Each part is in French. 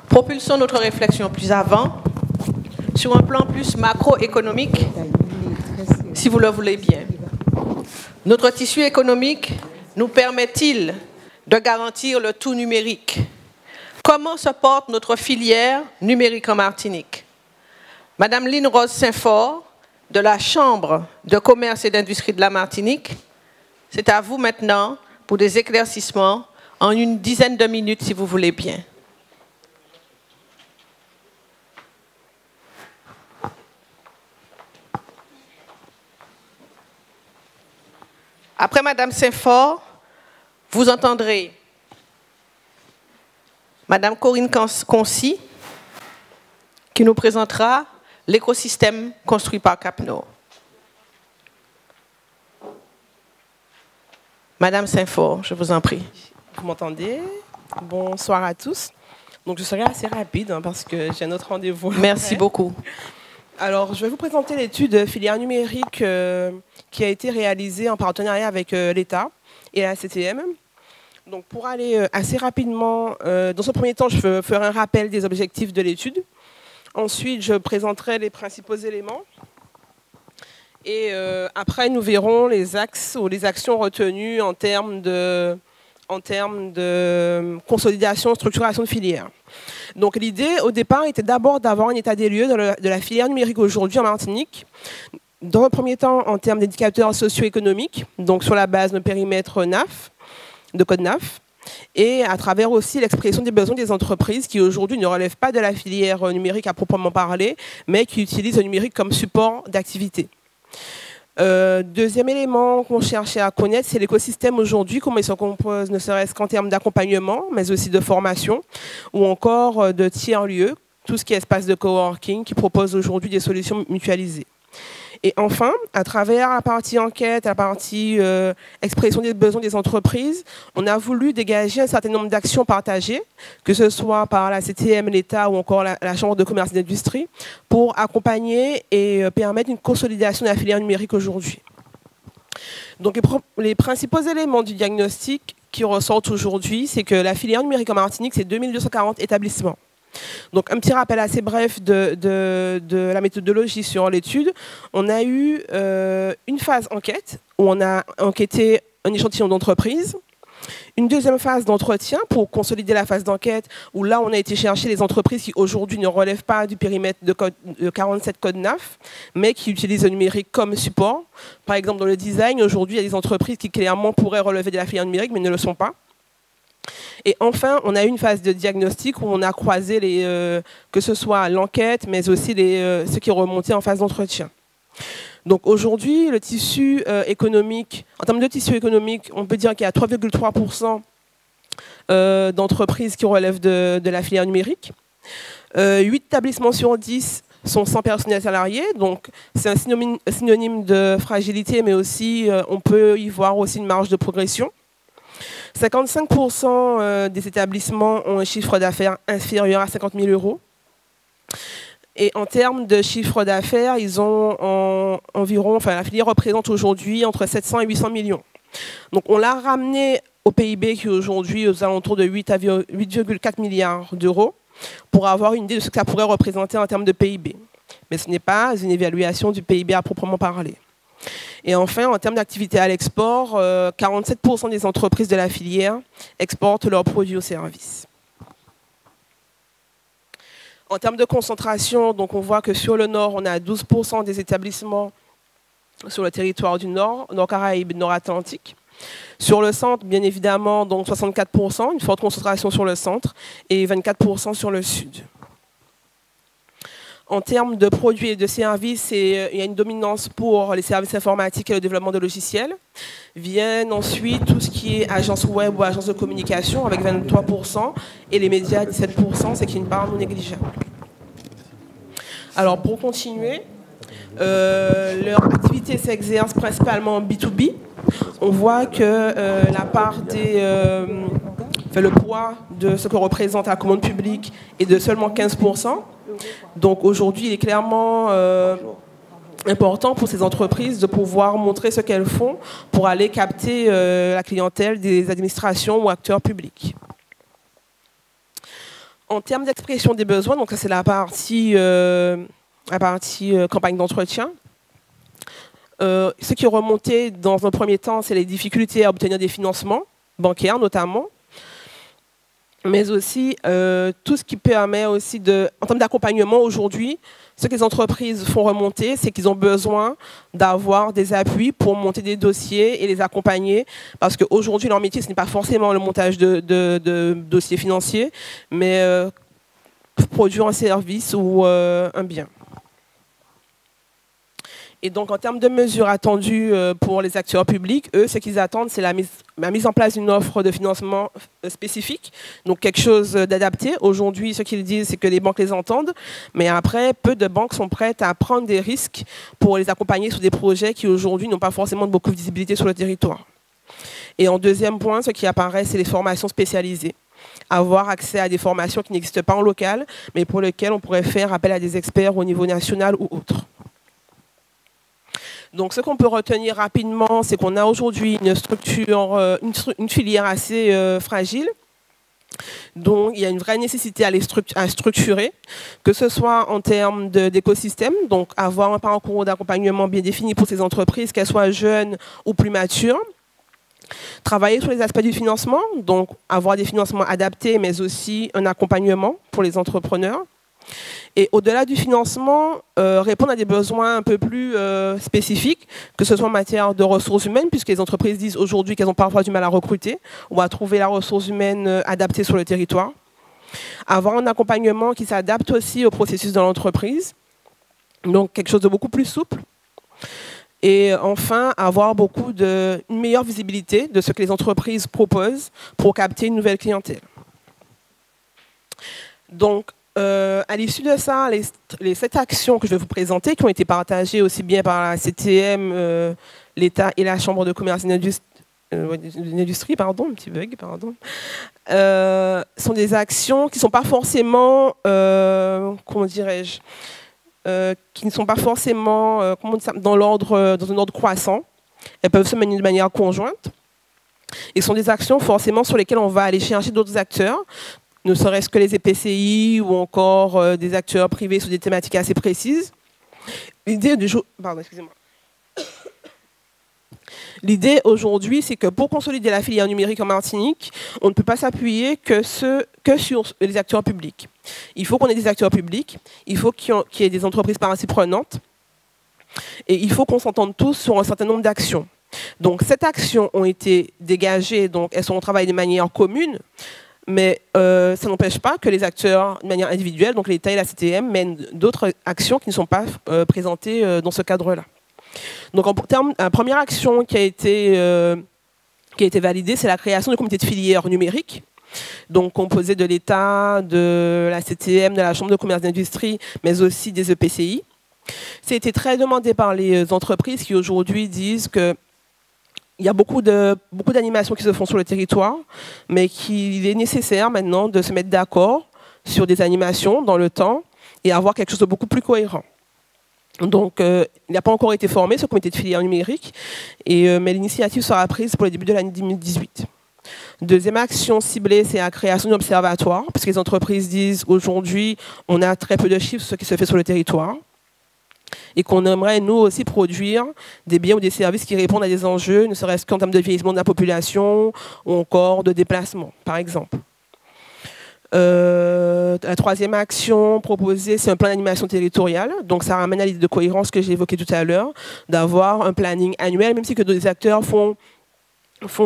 Propulsons notre réflexion plus avant sur un plan plus macroéconomique, si vous le voulez bien. Notre tissu économique nous permet-il de garantir le tout numérique? Comment se porte notre filière numérique en Martinique? Madame Lynne Rose Saint-Fort, de la Chambre de commerce et d'industrie de la Martinique, c'est à vous maintenant pour des éclaircissements en une dizaine de minutes, si vous voulez bien. Après Madame Saint-Fort, vous entendrez Madame Corinne Concy, qui nous présentera l'écosystème construit par Cap-Nord. Madame Saint-Fort, je vous en prie. Vous m'entendez? Bonsoir à tous. Donc je serai assez rapide parce que j'ai un autre rendez-vous. Merci beaucoup. Alors, je vais vous présenter l'étude filière numérique qui a été réalisée en partenariat avec l'État et la CTM. Donc, pour aller assez rapidement, dans ce premier temps, je ferai un rappel des objectifs de l'étude. Ensuite, je présenterai les principaux éléments. Et après, nous verrons les axes ou les actions retenues en termes de consolidation, structuration de filière. Donc l'idée, au départ, était d'abord d'avoir un état des lieux de la filière numérique aujourd'hui en Martinique. Dans un premier temps, en termes d'indicateurs socio-économiques, donc sur la base de périmètre NAF, de code NAF, et à travers aussi l'expression des besoins des entreprises qui aujourd'hui ne relèvent pas de la filière numérique à proprement parler, mais qui utilisent le numérique comme support d'activité. Deuxième élément qu'on cherchait à connaître, c'est l'écosystème aujourd'hui, comment il se compose, ne serait-ce qu'en termes d'accompagnement, mais aussi de formation, ou encore de tiers-lieux, tout ce qui est espace de coworking, qui propose aujourd'hui des solutions mutualisées. Et enfin, à travers la partie enquête, la partie expression des besoins des entreprises, on a voulu dégager un certain nombre d'actions partagées, que ce soit par la CTM, l'État ou encore la Chambre de commerce et d'industrie, pour accompagner et permettre une consolidation de la filière numérique aujourd'hui. Donc les principaux éléments du diagnostic qui ressortent aujourd'hui, c'est que la filière numérique en Martinique, c'est 2240 établissements. Donc un petit rappel assez bref de la méthodologie sur l'étude. On a eu une phase enquête où on a enquêté un échantillon d'entreprises. Une deuxième phase d'entretien pour consolider la phase d'enquête où là on a été chercher les entreprises qui aujourd'hui ne relèvent pas du périmètre de 47 code NAF mais qui utilisent le numérique comme support. Par exemple dans le design, aujourd'hui il y a des entreprises qui clairement pourraient relever de la filière numérique mais ne le sont pas. Et enfin, on a eu une phase de diagnostic où on a croisé que ce soit l'enquête, mais aussi ce qui est remonté en phase d'entretien. Donc aujourd'hui, le tissu économique, en termes de tissu économique, on peut dire qu'il y a 3,3% d'entreprises qui relèvent de la filière numérique. 8 établissements sur 10 sont sans personnel salarié, donc c'est un synonyme de fragilité, mais aussi on peut y voir aussi une marge de progression. 55% des établissements ont un chiffre d'affaires inférieur à 50 000 €. Et en termes de chiffre d'affaires, ils ont environ, la filière représente aujourd'hui entre 700 et 800 millions. Donc on l'a ramené au PIB qui est aujourd'hui aux alentours de 8,4 milliards d'euros pour avoir une idée de ce que ça pourrait représenter en termes de PIB. Mais ce n'est pas une évaluation du PIB à proprement parler. Et enfin, en termes d'activité à l'export, 47% des entreprises de la filière exportent leurs produits ou services. En termes de concentration, donc on voit que sur le nord, on a 12% des établissements sur le territoire du nord, Nord-Caraïbes, Nord-Atlantique. Sur le centre, bien évidemment, donc 64%, une forte concentration sur le centre, et 24% sur le sud. En termes de produits et de services, il y a une dominance pour les services informatiques et le développement de logiciels. Viennent ensuite tout ce qui est agence web ou agence de communication avec 23% et les médias 17%, c'est une part non négligeable. Alors pour continuer, leur activité s'exerce principalement en B2B. On voit que la part le poids de ce que représente la commande publique est de seulement 15%. Donc aujourd'hui, il est clairement important pour ces entreprises de pouvoir montrer ce qu'elles font pour aller capter la clientèle des administrations ou acteurs publics. En termes d'expression des besoins, donc ça c'est la partie campagne d'entretien. Ce qui est remonté dans un premier temps, c'est les difficultés à obtenir des financements bancaires notamment, mais aussi tout ce qui permet aussi en termes d'accompagnement aujourd'hui, ce que les entreprises font remonter, c'est qu'ils ont besoin d'avoir des appuis pour monter des dossiers et les accompagner, parce qu'aujourd'hui leur métier ce n'est pas forcément le montage de dossiers financiers, mais produire un service ou un bien. Et donc, en termes de mesures attendues pour les acteurs publics, eux, ce qu'ils attendent, c'est la mise en place d'une offre de financement spécifique, donc quelque chose d'adapté. Aujourd'hui, ce qu'ils disent, c'est que les banques les entendent, mais après, peu de banques sont prêtes à prendre des risques pour les accompagner sur des projets qui, aujourd'hui, n'ont pas forcément beaucoup de visibilité sur le territoire. Et en deuxième point, ce qui apparaît, c'est les formations spécialisées. Avoir accès à des formations qui n'existent pas en local, mais pour lesquelles on pourrait faire appel à des experts au niveau national ou autre. Donc, ce qu'on peut retenir rapidement, c'est qu'on a aujourd'hui une structure, une filière assez fragile. Donc, il y a une vraie nécessité à structurer, que ce soit en termes d'écosystème, donc avoir un parcours d'accompagnement bien défini pour ces entreprises, qu'elles soient jeunes ou plus matures. Travailler sur les aspects du financement, donc avoir des financements adaptés, mais aussi un accompagnement pour les entrepreneurs. Et au-delà du financement, répondre à des besoins un peu plus spécifiques, que ce soit en matière de ressources humaines, puisque les entreprises disent aujourd'hui qu'elles ont parfois du mal à recruter, ou à trouver la ressource humaine adaptée sur le territoire. Avoir un accompagnement qui s'adapte aussi au processus de l'entreprise, donc quelque chose de beaucoup plus souple. Et enfin, avoir une meilleure visibilité de ce que les entreprises proposent pour capter une nouvelle clientèle. Donc, à l'issue de ça, les 7 actions que je vais vous présenter, qui ont été partagées aussi bien par la CTM, l'État et la Chambre de commerce et d'industrie, pardon, un petit bug, pardon, sont des actions qui ne sont pas forcément, comment dirais-je, qui ne sont pas forcément dans un ordre croissant. Elles peuvent se mener de manière conjointe. Et sont des actions forcément sur lesquelles on va aller chercher d'autres acteurs, ne serait-ce que les EPCI ou encore des acteurs privés sur des thématiques assez précises. L'idée aujourd'hui, c'est que pour consolider la filière numérique en Martinique, on ne peut pas s'appuyer que sur les acteurs publics. Il faut qu'on ait des acteurs publics, il faut qu'il y ait des entreprises parties prenantes, et il faut qu'on s'entende tous sur un certain nombre d'actions. Donc, ces actions ont été dégagées, donc elles sont au travail de manière commune, mais ça n'empêche pas que les acteurs, de manière individuelle, donc l'État et la CTM, mènent d'autres actions qui ne sont pas présentées dans ce cadre-là. Donc, la première action qui a été validée, c'est la création du comité de filière numérique, donc composé de l'État, de la CTM, de la Chambre de commerce et d'industrie, mais aussi des EPCI. Ça a été très demandé par les entreprises qui aujourd'hui disent que il y a beaucoup d'animations qui se font sur le territoire, mais qu'il est nécessaire maintenant de se mettre d'accord sur des animations dans le temps et avoir quelque chose de beaucoup plus cohérent. Donc, il n'a pas encore été formé, ce comité de filière numérique, mais l'initiative sera prise pour le début de l'année 2018. Deuxième action ciblée, c'est la création d'un observatoire, parce que les entreprises disent aujourd'hui, on a très peu de chiffres sur ce qui se fait sur le territoire, et qu'on aimerait, nous aussi, produire des biens ou des services qui répondent à des enjeux, ne serait-ce qu'en termes de vieillissement de la population ou encore de déplacement, par exemple. La troisième action proposée, c'est un plan d'animation territoriale. Donc, ça ramène à l'idée de cohérence que j'ai évoquée tout à l'heure, d'avoir un planning annuel, même si que des acteurs font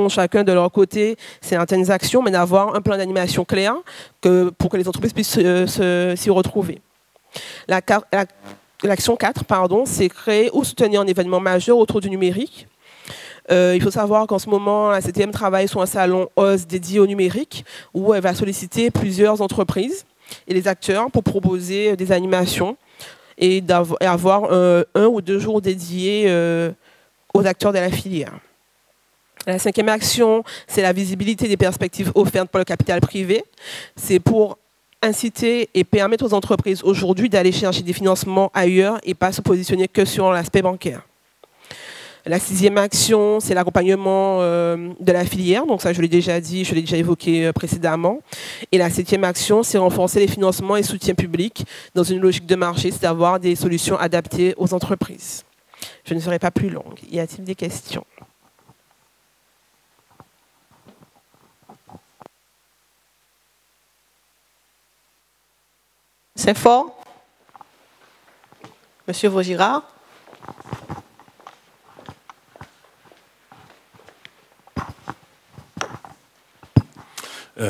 chacun de leur côté certaines actions, mais d'avoir un plan d'animation clair pour que les entreprises puissent s'y retrouver. L'action 4, c'est créer ou soutenir un événement majeur autour du numérique. Il faut savoir qu'en ce moment, la CTM travaille sur un salon OZ dédié au numérique où elle va solliciter plusieurs entreprises et les acteurs pour proposer des animations et avoir 1 ou 2 jours dédiés aux acteurs de la filière. La 5e action, c'est la visibilité des perspectives offertes par le capital privé. C'est pour inciter et permettre aux entreprises aujourd'hui d'aller chercher des financements ailleurs et pas se positionner que sur l'aspect bancaire. La 6e action, c'est l'accompagnement de la filière. Donc ça, je l'ai déjà dit, je l'ai déjà évoqué précédemment. Et la 7e action, c'est renforcer les financements et soutiens publics dans une logique de marché, c'est d'avoir des solutions adaptées aux entreprises. Je ne serai pas plus longue. Y a-t-il des questions? C'est fort. Monsieur Vaugirard.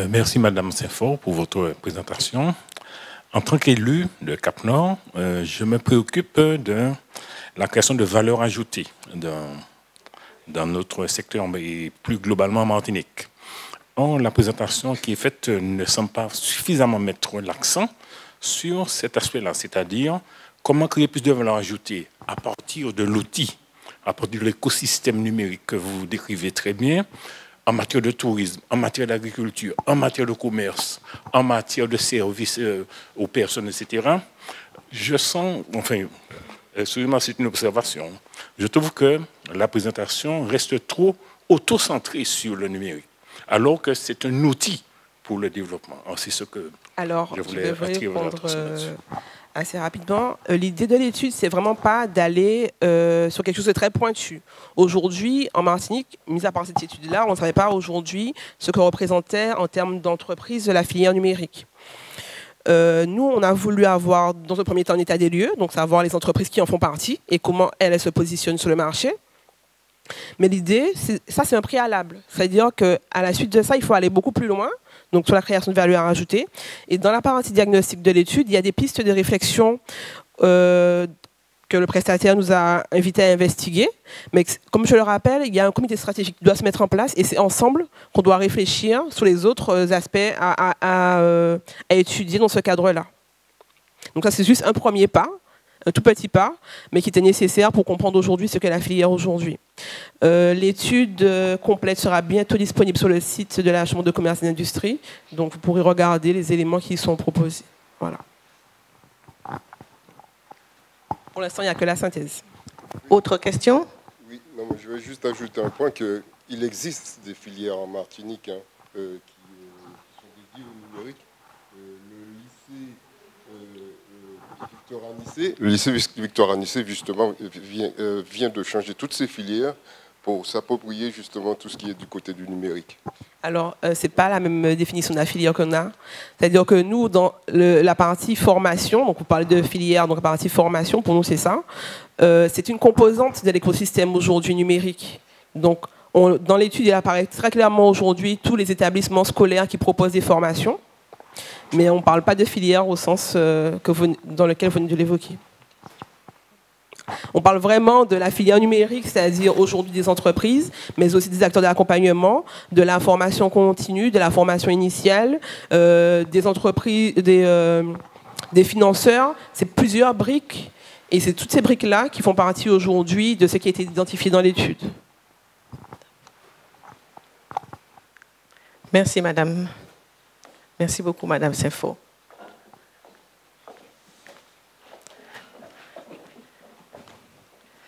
Merci Madame Saint-Fort pour votre présentation. En tant qu'élu de Cap-Nord, je me préoccupe de la création de valeur ajoutée dans notre secteur et plus globalement en Martinique. Or, la présentation qui est faite ne semble pas suffisamment mettre l'accent sur cet aspect-là, c'est-à-dire comment créer plus de valeur ajoutée à partir de l'outil, à partir de l'écosystème numérique que vous décrivez très bien, en matière de tourisme, en matière d'agriculture, en matière de commerce, en matière de services aux personnes, etc. Je sens, enfin, excusez-moi, c'est une observation, je trouve que la présentation reste trop auto-centrée sur le numérique, alors que c'est un outil pour le développement. C'est ce que je voulais attirer votre attention là-dessus. Assez rapidement, l'idée de l'étude, c'est vraiment pas d'aller sur quelque chose de très pointu. Aujourd'hui, en Martinique, mis à part cette étude-là, on ne savait pas aujourd'hui ce que représentait en termes d'entreprise de la filière numérique. Nous, on a voulu avoir, dans un premier temps, un état des lieux, donc savoir les entreprises qui en font partie et comment elles se positionnent sur le marché. Mais l'idée, ça c'est un préalable. C'est-à-dire qu'à la suite de ça, il faut aller beaucoup plus loin, donc sur la création de valeur ajoutée. Et dans la partie diagnostic de l'étude, il y a des pistes de réflexion que le prestataire nous a invité à investiguer. Mais comme je le rappelle, il y a un comité stratégique qui doit se mettre en place et c'est ensemble qu'on doit réfléchir sur les autres aspects à étudier dans ce cadre-là. Donc ça, c'est juste un premier pas, un tout petit pas, mais qui était nécessaire pour comprendre aujourd'hui ce qu'est la filière aujourd'hui. L'étude complète sera bientôt disponible sur le site de la Chambre de commerce et d'industrie, donc vous pourrez regarder les éléments qui y sont proposés. Voilà. Pour l'instant, il n'y a que la synthèse. Autre question? Oui, non, mais je vais juste ajouter un point qu'il existe des filières en Martinique qui sont dédiées au numérique. Le lycée Victor Anissé, justement, vient de changer toutes ses filières pour s'approprier justement tout ce qui est du côté du numérique. Alors, ce n'est pas la même définition de la filière qu'on a. C'est-à-dire que nous, dans la partie formation, donc vous parlez de filière, donc la partie formation, pour nous c'est ça, c'est une composante de l'écosystème aujourd'hui numérique. Donc, dans l'étude, il apparaît très clairement aujourd'hui tous les établissements scolaires qui proposent des formations, mais on ne parle pas de filière au sens dans lequel vous venez de l'évoquer. On parle vraiment de la filière numérique, c'est-à-dire aujourd'hui des entreprises, mais aussi des acteurs d'accompagnement, de la formation continue, de la formation initiale, des entreprises, des financeurs. C'est plusieurs briques, et c'est toutes ces briques-là qui font partie aujourd'hui de ce qui a été identifié dans l'étude. Merci, madame. Merci beaucoup, madame Saint-Fort.